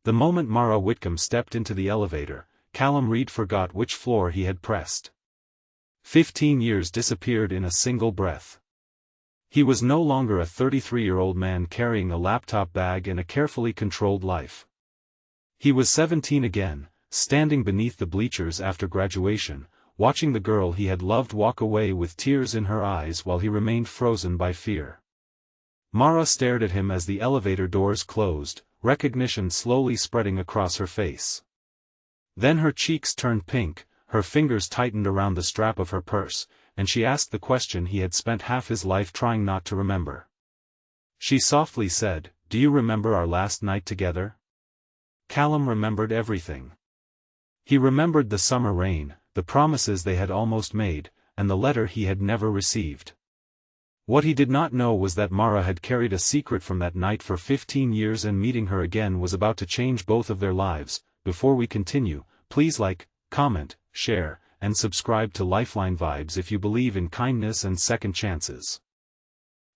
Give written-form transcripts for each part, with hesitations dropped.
The moment Mara Whitcomb stepped into the elevator, Callum Reed forgot which floor he had pressed. 15 years disappeared in a single breath. He was no longer a 33-year-old man carrying a laptop bag and a carefully controlled life. He was 17 again, standing beneath the bleachers after graduation, watching the girl he had loved walk away with tears in her eyes while he remained frozen by fear. Mara stared at him as the elevator doors closed, recognition slowly spreading across her face. Then her cheeks turned pink, her fingers tightened around the strap of her purse, and she asked the question he had spent half his life trying not to remember. She softly said, "Do you remember our last night together?" Callum remembered everything. He remembered the summer rain, the promises they had almost made, and the letter he had never received. What he did not know was that Mara had carried a secret from that night for 15 years, and meeting her again was about to change both of their lives. Before we continue, please like, comment, share, and subscribe to Lifeline Vibes if you believe in kindness and second chances.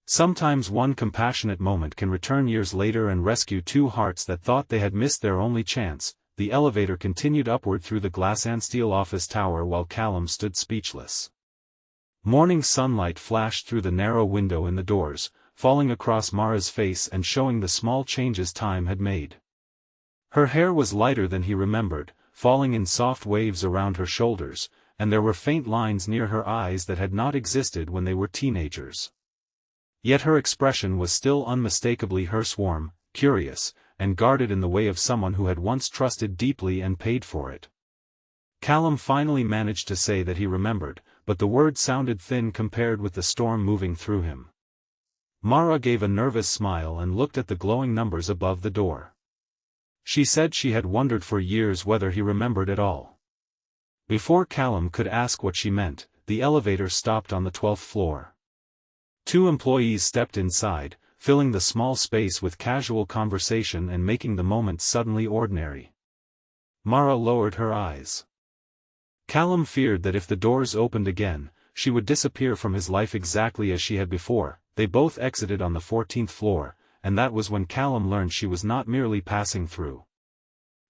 Sometimes one compassionate moment can return years later and rescue two hearts that thought they had missed their only chance. The elevator continued upward through the glass and steel office tower while Callum stood speechless. Morning sunlight flashed through the narrow window in the doors, falling across Mara's face and showing the small changes time had made. Her hair was lighter than he remembered, falling in soft waves around her shoulders, and there were faint lines near her eyes that had not existed when they were teenagers. Yet her expression was still unmistakably hers, warm, curious, and guarded in the way of someone who had once trusted deeply and paid for it. Callum finally managed to say that he remembered, but the words sounded thin compared with the storm moving through him. Mara gave a nervous smile and looked at the glowing numbers above the door. She said she had wondered for years whether he remembered at all. Before Callum could ask what she meant, the elevator stopped on the 12th floor. Two employees stepped inside, filling the small space with casual conversation and making the moment suddenly ordinary. Mara lowered her eyes. Callum feared that if the doors opened again, she would disappear from his life exactly as she had before. They both exited on the 14th floor, and that was when Callum learned she was not merely passing through.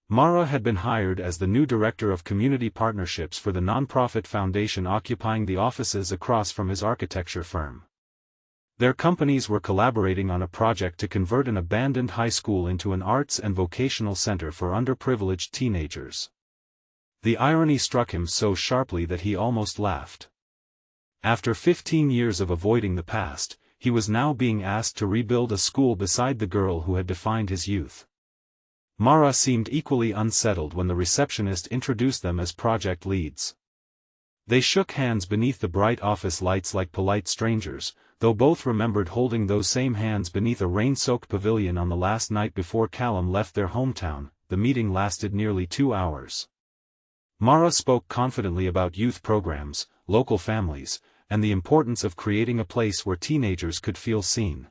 Mara had been hired as the new director of community partnerships for the nonprofit foundation occupying the offices across from his architecture firm. Their companies were collaborating on a project to convert an abandoned high school into an arts and vocational center for underprivileged teenagers. The irony struck him so sharply that he almost laughed. After 15 years of avoiding the past, he was now being asked to rebuild a school beside the girl who had defined his youth. Mara seemed equally unsettled when the receptionist introduced them as project leads. They shook hands beneath the bright office lights like polite strangers, though both remembered holding those same hands beneath a rain-soaked pavilion on the last night before Callum left their hometown. The meeting lasted nearly 2 hours. Mara spoke confidently about youth programs, local families, and the importance of creating a place where teenagers could feel seen.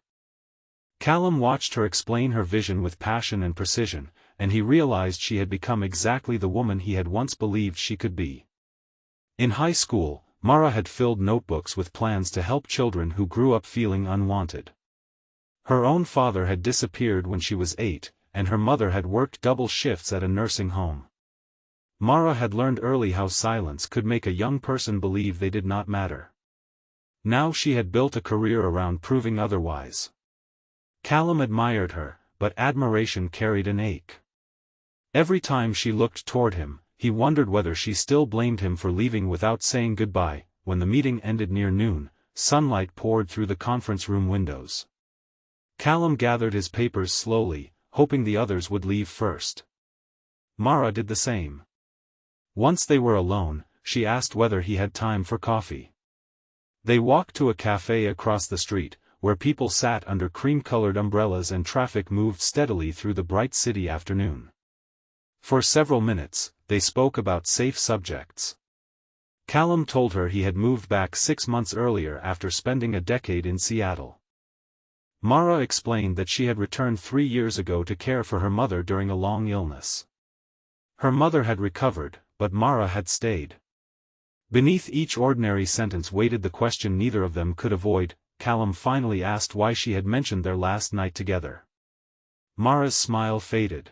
Callum watched her explain her vision with passion and precision, and he realized she had become exactly the woman he had once believed she could be. In high school, Mara had filled notebooks with plans to help children who grew up feeling unwanted. Her own father had disappeared when she was 8, and her mother had worked double shifts at a nursing home. Mara had learned early how silence could make a young person believe they did not matter. Now she had built a career around proving otherwise. Callum admired her, but admiration carried an ache. Every time she looked toward him, he wondered whether she still blamed him for leaving without saying goodbye. When the meeting ended near noon, sunlight poured through the conference room windows. Callum gathered his papers slowly, hoping the others would leave first. Mara did the same. Once they were alone, she asked whether he had time for coffee. They walked to a cafe across the street, where people sat under cream-colored umbrellas and traffic moved steadily through the bright city afternoon. For several minutes, they spoke about safe subjects. Callum told her he had moved back 6 months earlier after spending a decade in Seattle. Mara explained that she had returned 3 years ago to care for her mother during a long illness. Her mother had recovered, but Mara had stayed. Beneath each ordinary sentence waited the question neither of them could avoid. Callum finally asked why she had mentioned their last night together. Mara's smile faded.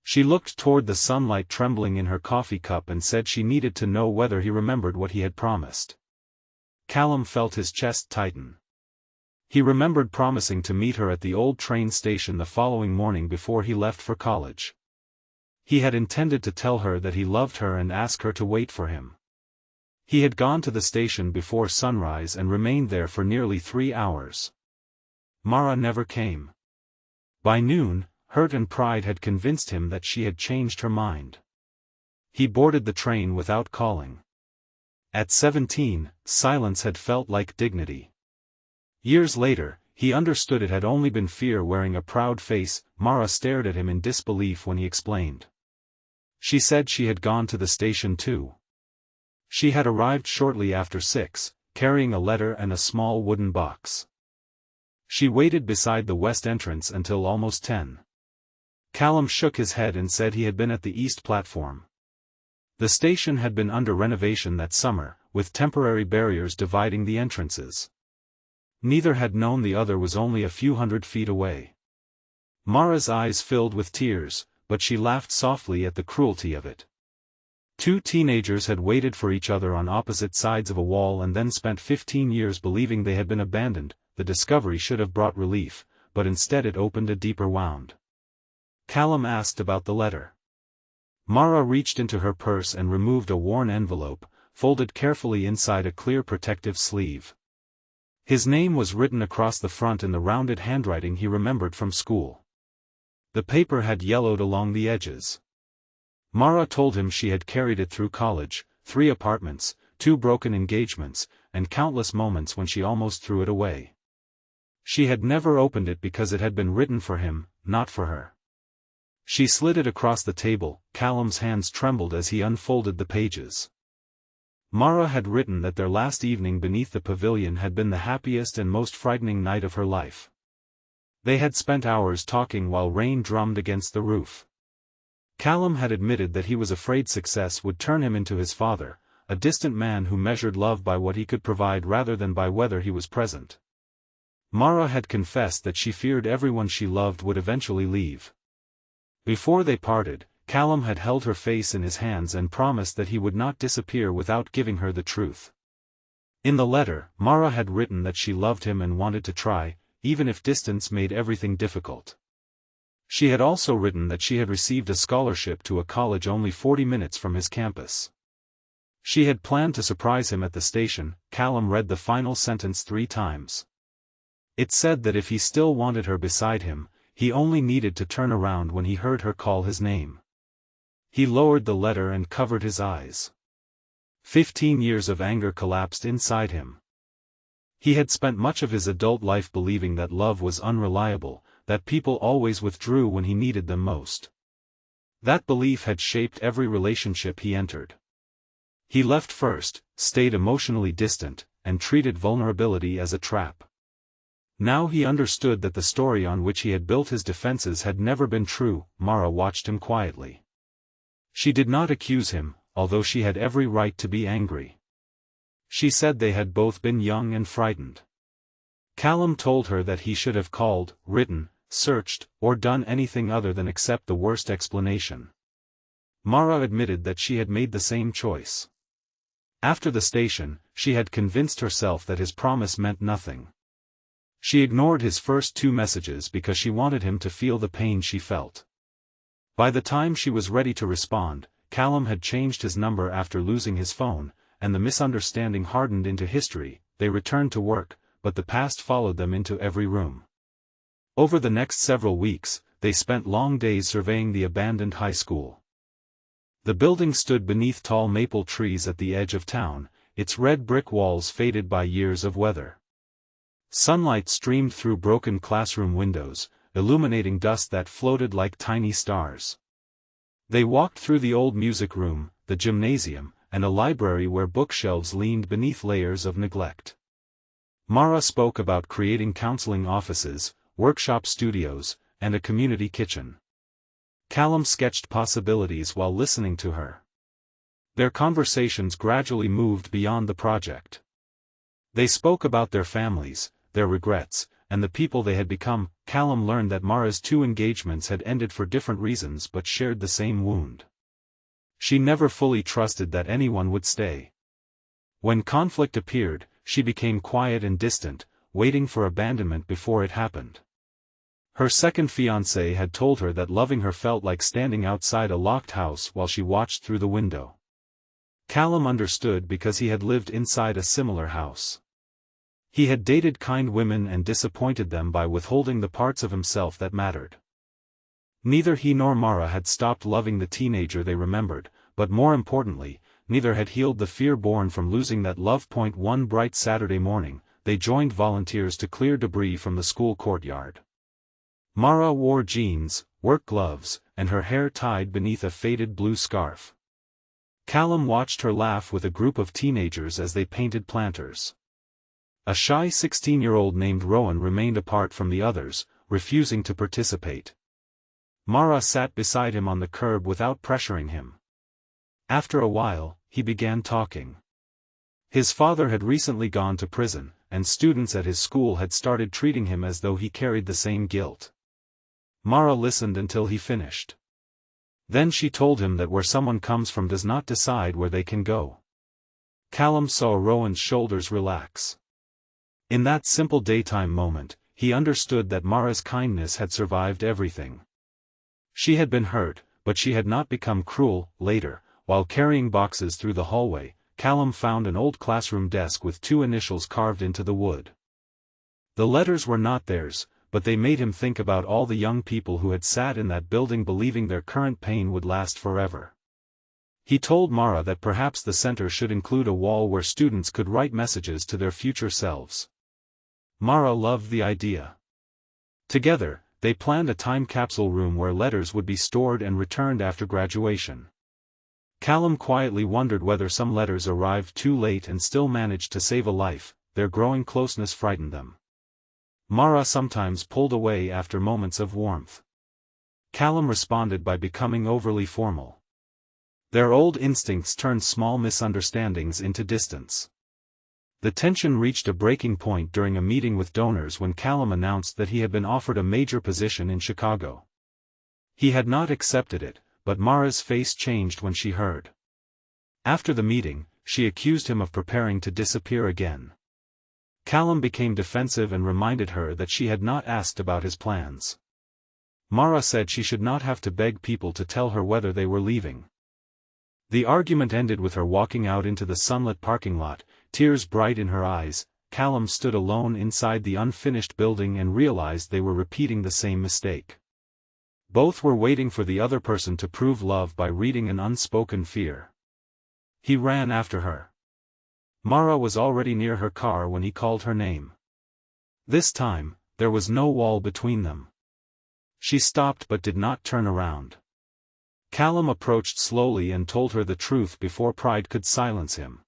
She looked toward the sunlight trembling in her coffee cup and said she needed to know whether he remembered what he had promised. Callum felt his chest tighten. He remembered promising to meet her at the old train station the following morning before he left for college. He had intended to tell her that he loved her and ask her to wait for him. He had gone to the station before sunrise and remained there for nearly 3 hours. Mara never came. By noon, hurt and pride had convinced him that she had changed her mind. He boarded the train without calling. At 17, silence had felt like dignity. Years later, he understood it had only been fear wearing a proud face. Mara stared at him in disbelief when he explained. She said she had gone to the station too. She had arrived shortly after 6, carrying a letter and a small wooden box. She waited beside the west entrance until almost 10. Callum shook his head and said he had been at the east platform. The station had been under renovation that summer, with temporary barriers dividing the entrances. Neither had known the other was only a few hundred feet away. Mara's eyes filled with tears, but she laughed softly at the cruelty of it. 2 teenagers had waited for each other on opposite sides of a wall and then spent 15 years believing they had been abandoned. The discovery should have brought relief, but instead it opened a deeper wound. Callum asked about the letter. Mara reached into her purse and removed a worn envelope, folded carefully inside a clear protective sleeve. His name was written across the front in the rounded handwriting he remembered from school. The paper had yellowed along the edges. Mara told him she had carried it through college, 3 apartments, 2 broken engagements, and countless moments when she almost threw it away. She had never opened it because it had been written for him, not for her. She slid it across the table. Callum's hands trembled as he unfolded the pages. Mara had written that their last evening beneath the pavilion had been the happiest and most frightening night of her life. They had spent hours talking while rain drummed against the roof. Callum had admitted that he was afraid success would turn him into his father, a distant man who measured love by what he could provide rather than by whether he was present. Mara had confessed that she feared everyone she loved would eventually leave. Before they parted, Callum had held her face in his hands and promised that he would not disappear without giving her the truth. In the letter, Mara had written that she loved him and wanted to try, even if distance made everything difficult. She had also written that she had received a scholarship to a college only 40 minutes from his campus. She had planned to surprise him at the station. Callum read the final sentence 3 times. It said that if he still wanted her beside him, he only needed to turn around when he heard her call his name. He lowered the letter and covered his eyes. 15 years of anger collapsed inside him. He had spent much of his adult life believing that love was unreliable, that people always withdrew when he needed them most. That belief had shaped every relationship he entered. He left first, stayed emotionally distant, and treated vulnerability as a trap. Now he understood that the story on which he had built his defenses had never been true. Mara watched him quietly. She did not accuse him, although she had every right to be angry. She said they had both been young and frightened. Callum told her that he should have called, written, searched, or done anything other than accept the worst explanation. Mara admitted that she had made the same choice. After the station, she had convinced herself that his promise meant nothing. She ignored his first 2 messages because she wanted him to feel the pain she felt. By the time she was ready to respond, Callum had changed his number after losing his phone, and the misunderstanding hardened into history. They returned to work, but the past followed them into every room. Over the next several weeks, they spent long days surveying the abandoned high school. The building stood beneath tall maple trees at the edge of town, its red brick walls faded by years of weather. Sunlight streamed through broken classroom windows, illuminating dust that floated like tiny stars. They walked through the old music room, the gymnasium, and a library where bookshelves leaned beneath layers of neglect. Mara spoke about creating counseling offices, workshop studios, and a community kitchen. Callum sketched possibilities while listening to her. Their conversations gradually moved beyond the project. They spoke about their families, their regrets, and the people they had become. Callum learned that Mara's 2 engagements had ended for different reasons but shared the same wound. She never fully trusted that anyone would stay. When conflict appeared, she became quiet and distant, waiting for abandonment before it happened. Her second fiancé had told her that loving her felt like standing outside a locked house while she watched through the window. Callum understood because he had lived inside a similar house. He had dated kind women and disappointed them by withholding the parts of himself that mattered. Neither he nor Mara had stopped loving the teenager they remembered, but more importantly, neither had healed the fear born from losing that love. One bright Saturday morning, they joined volunteers to clear debris from the school courtyard. Mara wore jeans, work gloves, and her hair tied beneath a faded blue scarf. Callum watched her laugh with a group of teenagers as they painted planters. A shy 16-year-old named Rowan remained apart from the others, refusing to participate. Mara sat beside him on the curb without pressuring him. After a while, he began talking. His father had recently gone to prison, and students at his school had started treating him as though he carried the same guilt. Mara listened until he finished. Then she told him that where someone comes from does not decide where they can go. Callum saw Rowan's shoulders relax. In that simple daytime moment, he understood that Mara's kindness had survived everything. She had been hurt, but she had not become cruel. Later, while carrying boxes through the hallway, Callum found an old classroom desk with 2 initials carved into the wood. The letters were not theirs, but they made him think about all the young people who had sat in that building believing their current pain would last forever. He told Mara that perhaps the center should include a wall where students could write messages to their future selves. Mara loved the idea. Together, they planned a time capsule room where letters would be stored and returned after graduation. Callum quietly wondered whether some letters arrived too late and still managed to save a life. Their growing closeness frightened them. Mara sometimes pulled away after moments of warmth. Callum responded by becoming overly formal. Their old instincts turned small misunderstandings into distance. The tension reached a breaking point during a meeting with donors when Callum announced that he had been offered a major position in Chicago. He had not accepted it, but Mara's face changed when she heard. After the meeting, she accused him of preparing to disappear again. Callum became defensive and reminded her that she had not asked about his plans. Mara said she should not have to beg people to tell her whether they were leaving. The argument ended with her walking out into the sunlit parking lot, tears bright in her eyes. Callum stood alone inside the unfinished building and realized they were repeating the same mistake. Both were waiting for the other person to prove love by reading an unspoken fear. He ran after her. Mara was already near her car when he called her name. This time, there was no wall between them. She stopped but did not turn around. Callum approached slowly and told her the truth before pride could silence him.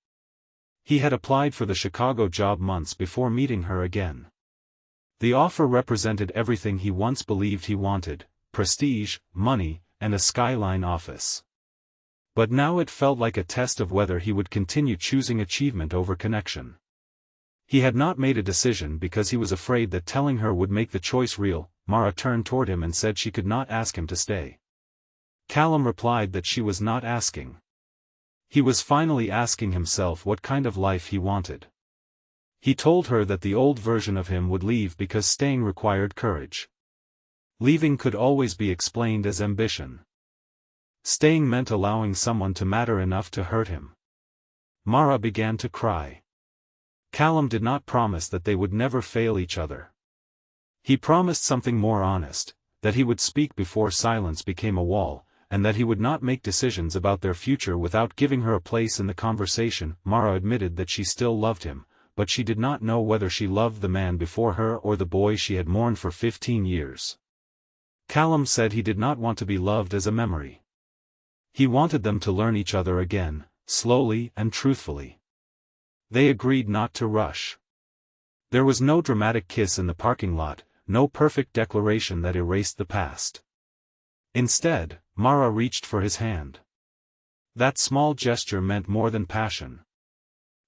He had applied for the Chicago job months before meeting her again. The offer represented everything he once believed he wanted: prestige, money, and a skyline office. But now it felt like a test of whether he would continue choosing achievement over connection. He had not made a decision because he was afraid that telling her would make the choice real. Mara turned toward him and said she could not ask him to stay. Callum replied that she was not asking. He was finally asking himself what kind of life he wanted. He told her that the old version of him would leave because staying required courage. Leaving could always be explained as ambition. Staying meant allowing someone to matter enough to hurt him. Mara began to cry. Callum did not promise that they would never fail each other. He promised something more honest, that he would speak before silence became a wall, and that he would not make decisions about their future without giving her a place in the conversation. Mara admitted that she still loved him, but she did not know whether she loved the man before her or the boy she had mourned for 15 years. Callum said he did not want to be loved as a memory. He wanted them to learn each other again, slowly and truthfully. They agreed not to rush. There was no dramatic kiss in the parking lot, no perfect declaration that erased the past. Instead, Mara reached for his hand. That small gesture meant more than passion.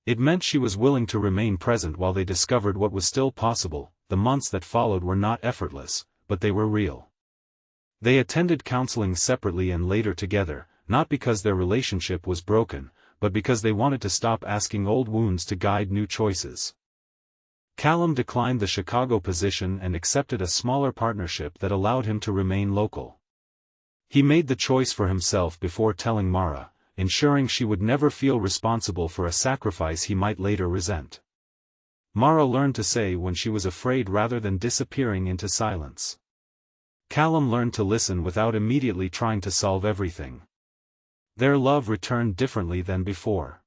It meant she was willing to remain present while they discovered what was still possible. the months that followed were not effortless, but they were real. They attended counseling separately and later together, not because their relationship was broken, but because they wanted to stop asking old wounds to guide new choices. Callum declined the Chicago position and accepted a smaller partnership that allowed him to remain local. He made the choice for himself before telling Mara, ensuring she would never feel responsible for a sacrifice he might later resent. Mara learned to say when she was afraid rather than disappearing into silence. Callum learned to listen without immediately trying to solve everything. Their love returned differently than before.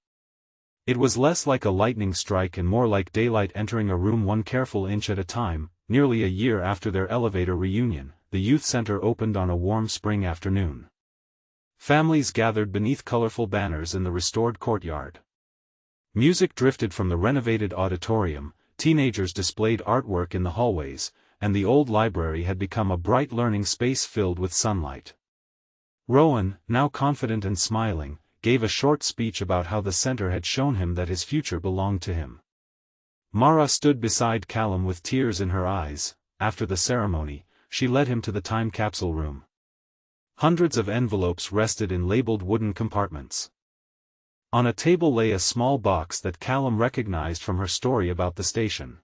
It was less like a lightning strike and more like daylight entering a room one careful inch at a time. Nearly a year after their elevator reunion, the youth center opened on a warm spring afternoon. Families gathered beneath colorful banners in the restored courtyard. Music drifted from the renovated auditorium, teenagers displayed artwork in the hallways, and the old library had become a bright learning space filled with sunlight. Rowan, now confident and smiling, gave a short speech about how the center had shown him that his future belonged to him. Mara stood beside Callum with tears in her eyes. After the ceremony, she led him to the time capsule room. Hundreds of envelopes rested in labeled wooden compartments. On a table lay a small box that Callum recognized from her story about the station.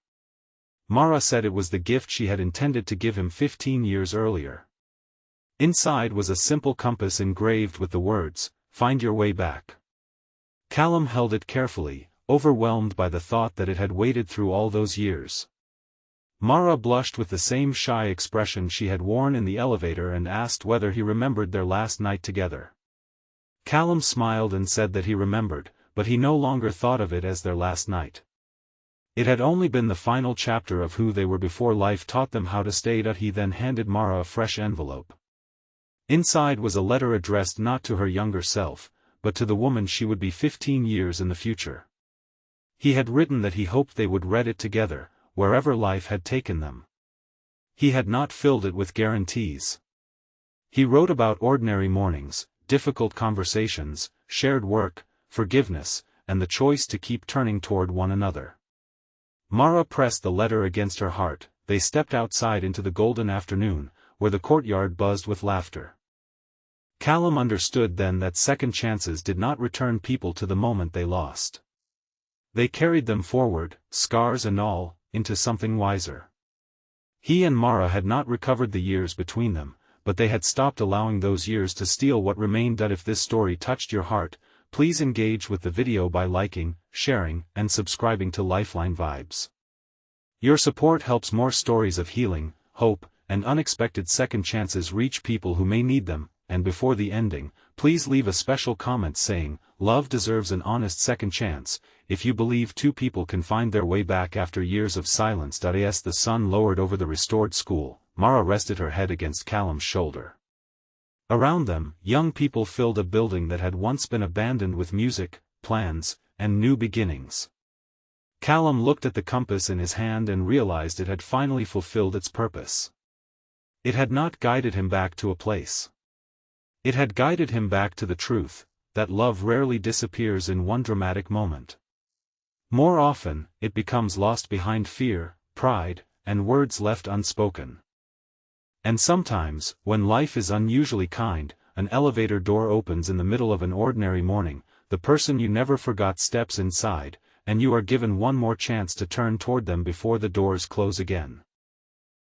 Mara said it was the gift she had intended to give him 15 years earlier. Inside was a simple compass engraved with the words, "Find your way back." Callum held it carefully, overwhelmed by the thought that it had waited through all those years. Mara blushed with the same shy expression she had worn in the elevator and asked whether he remembered their last night together. Callum smiled and said that he remembered, but he no longer thought of it as their last night. It had only been the final chapter of who they were before life taught them how to stay. He then handed Mara a fresh envelope. Inside was a letter addressed not to her younger self, but to the woman she would be 15 years in the future. He had written that he hoped they would read it together, wherever life had taken them. He had not filled it with guarantees. He wrote about ordinary mornings, difficult conversations, shared work, forgiveness, and the choice to keep turning toward one another. Mara pressed the letter against her heart. They stepped outside into the golden afternoon, where the courtyard buzzed with laughter. Callum understood then that second chances did not return people to the moment they lost. They carried them forward, scars and all, into something wiser. He and Mara had not recovered the years between them, but they had stopped allowing those years to steal what remained. If this story touched your heart, please engage with the video by liking, sharing, and subscribing to Lifeline Vibes. Your support helps more stories of healing, hope, and unexpected second chances reach people who may need them. And before the ending, please leave a special comment saying, "Love deserves an honest second chance," if you believe two people can find their way back after years of silence. As the sun lowered over the restored school, Mara rested her head against Callum's shoulder. Around them, young people filled a building that had once been abandoned with music, plans, and new beginnings. Callum looked at the compass in his hand and realized it had finally fulfilled its purpose. It had not guided him back to a place. It had guided him back to the truth, that love rarely disappears in one dramatic moment. More often, it becomes lost behind fear, pride, and words left unspoken. And sometimes, when life is unusually kind, an elevator door opens in the middle of an ordinary morning, the person you never forgot steps inside, and you are given one more chance to turn toward them before the doors close again.